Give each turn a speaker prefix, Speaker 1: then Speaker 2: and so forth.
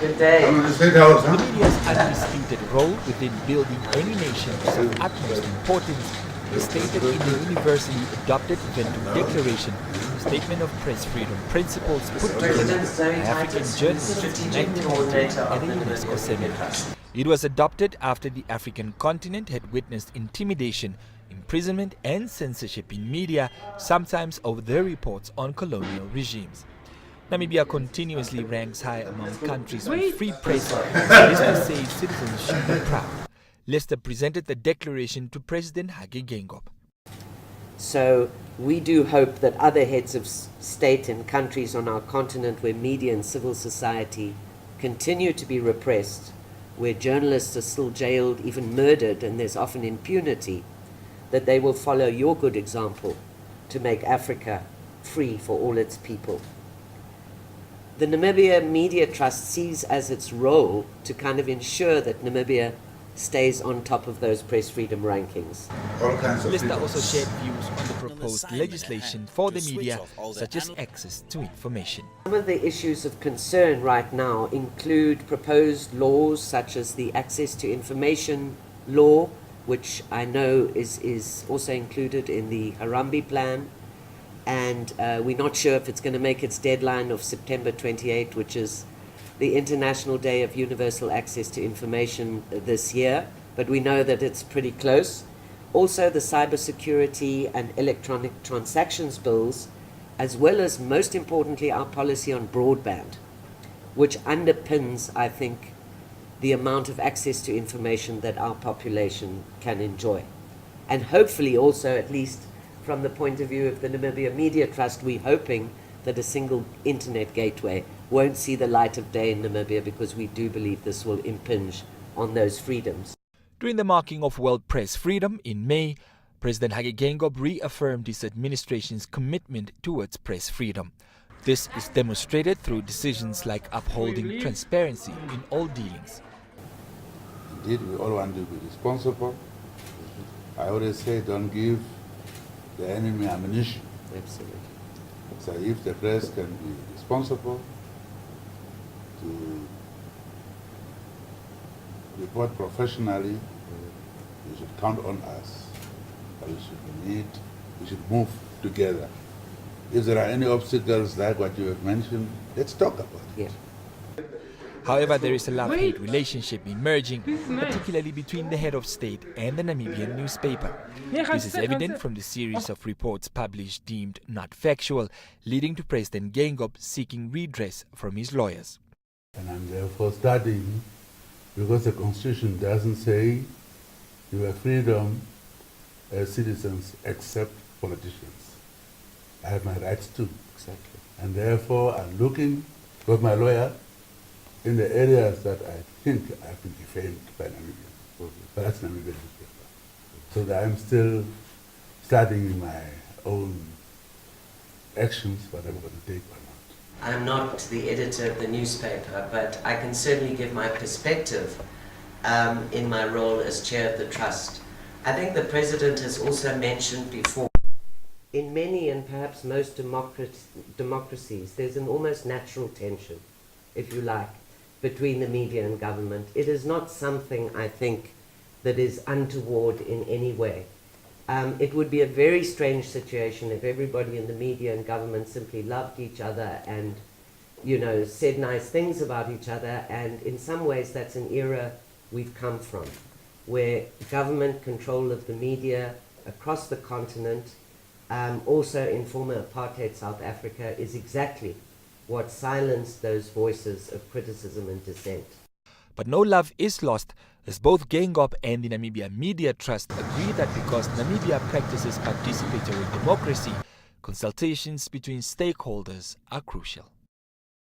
Speaker 1: Good day.
Speaker 2: The media's undisputed role within building any nation is of utmost importance, as stated in the universally adopted Ventura Declaration, a statement of press freedom principles put together by African journalists in 1998 at a UNESCO seminar. It was adopted after the African continent had witnessed intimidation, imprisonment and censorship in media, sometimes over their reports on colonial regimes. Namibia continuously ranks high among countries with free press, and Leicester says citizens should be proud. Leicester presented the declaration to President Hage Geingob.
Speaker 1: So we do hope that other heads of state in countries on our continent where media and civil society continue to be repressed, where journalists are still jailed, even murdered, and there's often impunity, that they will follow your good example to make Africa free for all its people. The Namibia Media Trust sees as its role to kind of ensure that Namibia stays on top of those press freedom rankings.
Speaker 2: Leicester also shared views on the proposed legislation for the media, such as access to information.
Speaker 1: Some of the issues of concern right now include proposed laws such as the Access to Information law, which I know is also included in the Harambee plan. And we're not sure if it's going to make its deadline of September 28, which is the International Day of Universal Access to Information this year, but we know that it's pretty close. Also, the cybersecurity and electronic transactions bills, as well as, most importantly, our policy on broadband, which underpins, I think, the amount of access to information that our population can enjoy. And hopefully also, at least from the point of view of the Namibia Media Trust, we're hoping that a single internet gateway won't see the light of day in Namibia, because we do believe this will impinge on those freedoms.
Speaker 2: During the marking of World Press Freedom in May, President Hage Geingob reaffirmed his administration's commitment towards press freedom. This is demonstrated through decisions like upholding transparency in all dealings.
Speaker 3: Indeed, we all want to be responsible. I always say, don't give the enemy ammunition.
Speaker 1: Absolutely.
Speaker 3: So if the press can be responsible to report professionally, you should count on us. We should move together. If there are any obstacles like what you have mentioned, let's talk about it.
Speaker 1: Yeah.
Speaker 2: However, there is a love-hate relationship emerging, particularly between the head of state and the Namibian newspaper. This is evident from the series of reports published deemed not factual, leading to President Geingob seeking redress from his lawyers.
Speaker 3: And I'm therefore studying, because the Constitution doesn't say you have freedom as citizens except politicians. I have my rights too.
Speaker 1: Exactly.
Speaker 3: And therefore I'm looking with my lawyer in the areas that I think I've been defamed by Namibia. But that's Namibian newspaper. So that I'm still studying my own actions, what I'm going to take or not.
Speaker 1: I'm not the editor of the newspaper, but I can certainly give my perspective in my role as chair of the trust. I think the president has also mentioned before, in many and perhaps most democracies, there's an almost natural tension, if you like, between the media and government. It is not something, I think, that is untoward in any way. It would be a very strange situation if everybody in the media and government simply loved each other and, you know, said nice things about each other. And in some ways, that's an era we've come from, where government control of the media across the continent, also in former apartheid South Africa, is exactly what silenced those voices of criticism and dissent.
Speaker 2: But no love is lost, as both Geingob and the Namibia Media Trust agree that because Namibia practices participatory democracy, consultations between stakeholders are crucial.